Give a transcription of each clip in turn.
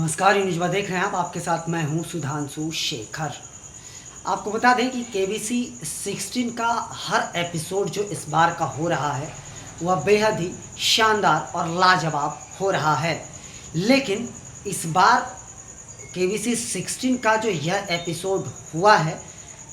नमस्कार, न्यूज़ देख रहे हैं आप। आपके साथ मैं हूं सुधांशु शेखर। आपको बता दें कि केबीसी 16 का हर एपिसोड जो इस बार का हो रहा है वह बेहद ही शानदार और लाजवाब हो रहा है। लेकिन इस बार केबीसी 16 का जो यह एपिसोड हुआ है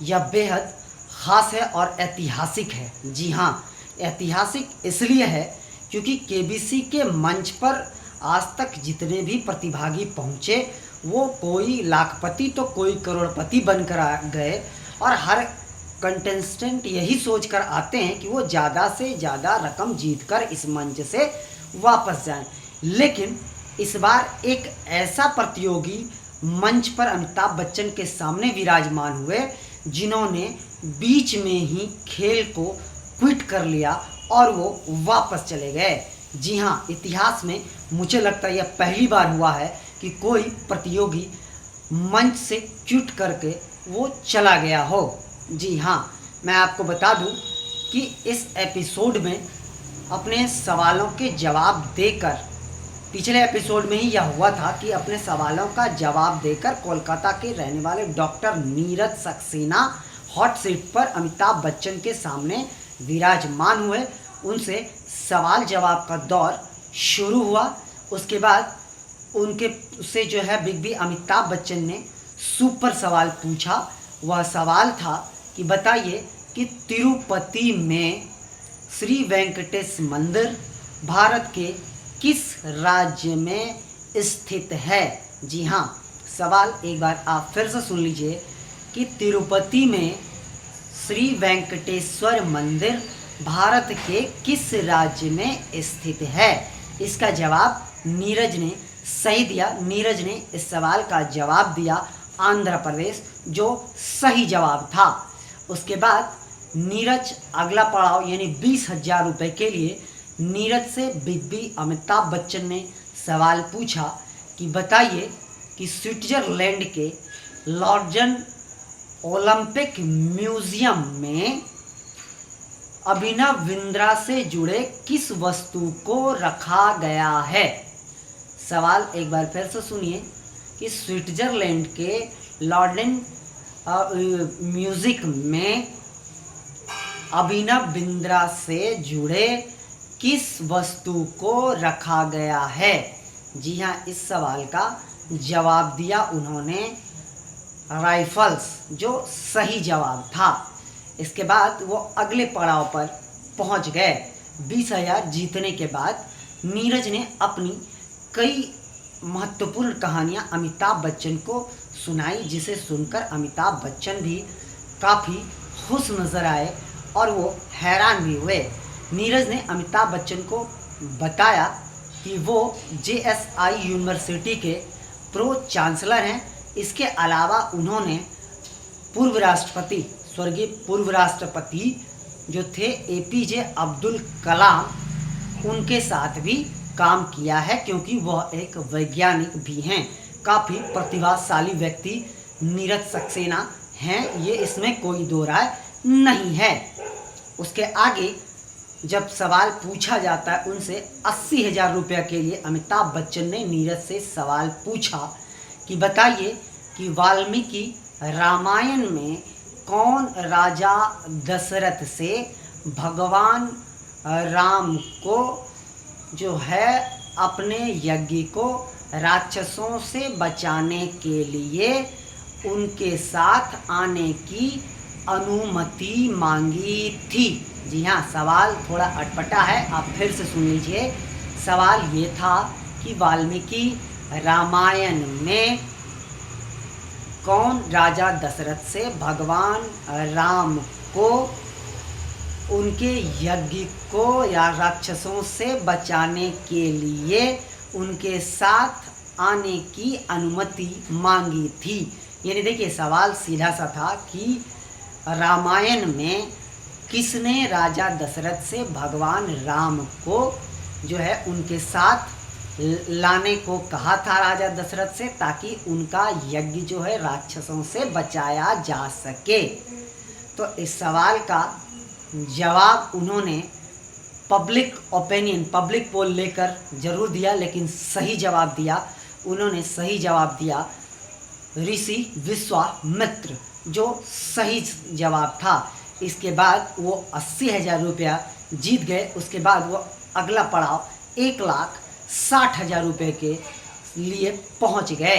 यह बेहद ख़ास है और ऐतिहासिक है। जी हाँ, ऐतिहासिक इसलिए है क्योंकि केबीसी के मंच पर आज तक जितने भी प्रतिभागी पहुँचे वो कोई लाखपति तो कोई करोड़पति बनकर आ गए और हर कंटेस्टेंट यही सोचकर आते हैं कि वो ज़्यादा से ज़्यादा रकम जीतकर इस मंच से वापस जाएं। लेकिन इस बार एक ऐसा प्रतियोगी मंच पर अमिताभ बच्चन के सामने विराजमान हुए जिन्होंने बीच में ही खेल को क्विट कर लिया और वो वापस चले गए। जी हाँ, इतिहास में मुझे लगता है यह पहली बार हुआ है कि कोई प्रतियोगी मंच से क्विट करके वो चला गया हो। जी हाँ, मैं आपको बता दूं कि इस एपिसोड में अपने सवालों के जवाब देकर, पिछले एपिसोड में ही यह हुआ था कि अपने सवालों का जवाब देकर कोलकाता के रहने वाले doctor Neeraj Saxena hot seat पर अमिताभ बच्चन के सामने विराजमान हुए। उनसे सवाल जवाब का दौर शुरू हुआ। उसके बाद उनके से जो है बिग बी अमिताभ बच्चन ने सुपर सवाल पूछा। वह सवाल था कि बताइए कि तिरुपति में श्री वेंकटेश मंदिर भारत के किस राज्य में स्थित है। जी हाँ, सवाल एक बार आप फिर से सुन लीजिए कि तिरुपति में श्री वेंकटेश्वर मंदिर भारत के किस राज्य में स्थित है। इसका जवाब नीरज ने सही दिया। नीरज ने इस सवाल का जवाब दिया आंध्र प्रदेश, जो सही जवाब था। उसके बाद नीरज अगला पड़ाव यानी 20,000 रुपये के लिए नीरज से बिग बी अमिताभ बच्चन ने सवाल पूछा कि बताइए कि स्विट्जरलैंड के लॉर्डन ओलंपिक म्यूजियम में अभिनव बिंद्रा से जुड़े किस वस्तु को रखा गया है। सवाल एक बार फिर से सुनिए कि स्विट्जरलैंड के लॉर्डन म्यूजिक में अभिनव बिंद्रा से जुड़े किस वस्तु को रखा गया है। जी हाँ, इस सवाल का जवाब दिया उन्होंने राइफल्स, जो सही जवाब था। इसके बाद वो अगले पड़ाव पर पहुंच गए। 20,000 जीतने के बाद नीरज ने अपनी कई महत्वपूर्ण कहानियां अमिताभ बच्चन को सुनाई, जिसे सुनकर अमिताभ बच्चन भी काफ़ी खुश नज़र आए और वो हैरान भी हुए। नीरज ने अमिताभ बच्चन को बताया कि वो JSI यूनिवर्सिटी के प्रो चांसलर हैं। इसके अलावा उन्होंने पूर्व राष्ट्रपति, स्वर्गीय पूर्व राष्ट्रपति जो थे APJ अब्दुल कलाम, उनके साथ भी काम किया है क्योंकि वह एक वैज्ञानिक भी हैं। काफ़ी प्रतिभाशाली व्यक्ति नीरज सक्सेना हैं, ये इसमें कोई दो राय नहीं है। उसके आगे जब सवाल पूछा जाता है उनसे 80,000 रुपये के लिए अमिताभ बच्चन ने नीरज से सवाल पूछा कि बताइए कि वाल्मीकि रामायण में कौन राजा दशरथ से भगवान राम को जो है अपने यज्ञ को राक्षसों से बचाने के लिए उनके साथ आने की अनुमति मांगी थी। जी हाँ, सवाल थोड़ा अटपटा है, आप फिर से सुन लीजिए। सवाल ये था कि वाल्मीकि रामायण में कौन राजा दशरथ से भगवान राम को उनके यज्ञ को या राक्षसों से बचाने के लिए उनके साथ आने की अनुमति मांगी थी। यानी देखिए, सवाल सीधा सा था कि रामायण में किसने राजा दशरथ से भगवान राम को जो है उनके साथ लाने को कहा था राजा दशरथ से, ताकि उनका यज्ञ जो है राक्षसों से बचाया जा सके। तो इस सवाल का जवाब उन्होंने पब्लिक ओपिनियन, पब्लिक पोल लेकर ज़रूर दिया, लेकिन सही जवाब दिया। उन्होंने सही जवाब दिया ऋषि विश्वामित्र, जो सही जवाब था। इसके बाद वो 80,000 रुपया जीत गए। उसके बाद वो अगला पड़ाव 1,60,000 रुपये के लिए पहुंच गए।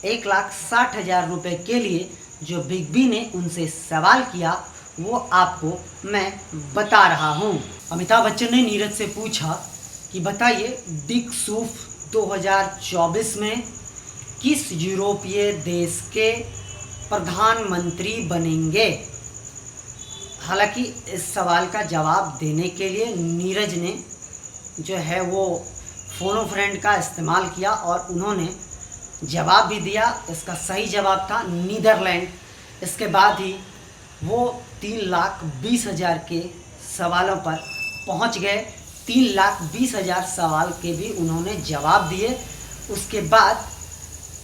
1,60,000 रुपये के लिए जो बिग बी ने उनसे सवाल किया वो आपको मैं बता रहा हूं। अमिताभ बच्चन ने नीरज से पूछा कि बताइए बिग सूफ 2024 में किस यूरोपीय देश के प्रधानमंत्री बनेंगे। हालांकि इस सवाल का जवाब देने के लिए नीरज ने जो है वो फोनो फ्रेंड का इस्तेमाल किया और उन्होंने जवाब भी दिया। इसका सही जवाब था नीदरलैंड। इसके बाद ही वो 3,20,000 के सवालों पर पहुंच गए। 3,20,000 सवाल के भी उन्होंने जवाब दिए। उसके बाद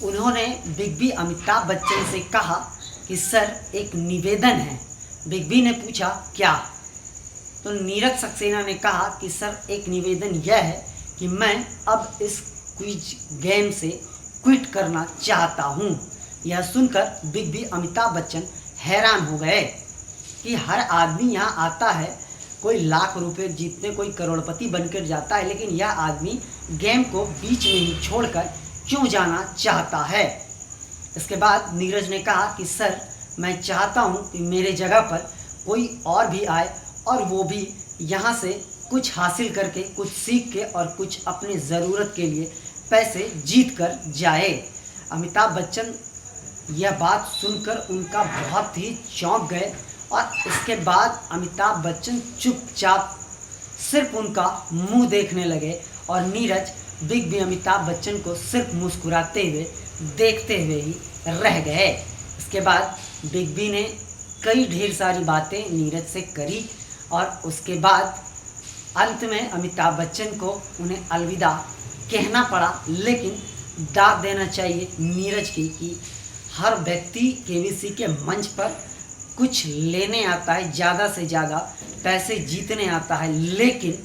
उन्होंने बिग बी अमिताभ बच्चन से कहा कि सर एक निवेदन है। बिग बी ने पूछा क्या? तो नीरज सक्सेना ने कहा कि सर एक निवेदन यह है कि मैं अब इस क्विज गेम से क्विट करना चाहता हूँ। यह सुनकर बिग बी अमिताभ बच्चन हैरान हो गए कि हर आदमी यहाँ आता है, कोई लाख रुपए जीतने, कोई करोड़पति बनकर जाता है, लेकिन यह आदमी गेम को बीच में ही छोड़कर क्यों जाना चाहता है। इसके बाद नीरज ने कहा कि सर मैं चाहता हूँ कि मेरे जगह पर कोई और भी आए और वो भी यहाँ से कुछ हासिल करके, कुछ सीख के और कुछ अपनी ज़रूरत के लिए पैसे जीत कर जाए। अमिताभ बच्चन यह बात सुनकर उनका बहुत ही चौंक गए और इसके बाद अमिताभ बच्चन चुपचाप सिर्फ उनका मुंह देखने लगे और नीरज बिग बी अमिताभ बच्चन को सिर्फ मुस्कुराते हुए देखते हुए ही रह गए। इसके बाद बिग बी ने कई ढेर सारी बातें नीरज से करी और उसके बाद अंत में अमिताभ बच्चन को उन्हें अलविदा कहना पड़ा। लेकिन दाद देना चाहिए नीरज की कि हर व्यक्ति केबीसी के मंच पर कुछ लेने आता है, ज़्यादा से ज़्यादा पैसे जीतने आता है, लेकिन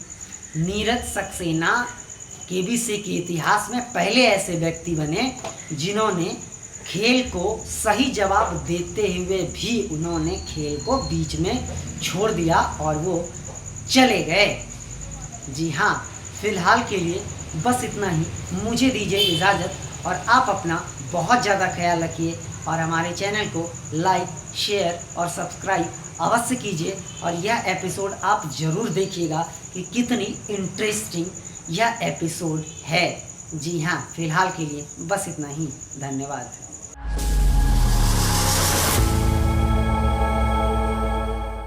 नीरज सक्सेना केबीसी के इतिहास में पहले ऐसे व्यक्ति बने जिन्होंने खेल को सही जवाब देते हुए भी उन्होंने खेल को बीच में छोड़ दिया और वो चले गए। जी हाँ, फिलहाल के लिए बस इतना ही। मुझे दीजिए इजाज़त और आप अपना बहुत ज़्यादा ख्याल रखिए और हमारे चैनल को लाइक, शेयर और सब्सक्राइब अवश्य कीजिए और यह एपिसोड आप ज़रूर देखिएगा कि कितनी इंटरेस्टिंग यह एपिसोड है। जी हाँ, फिलहाल के लिए बस इतना ही। धन्यवाद।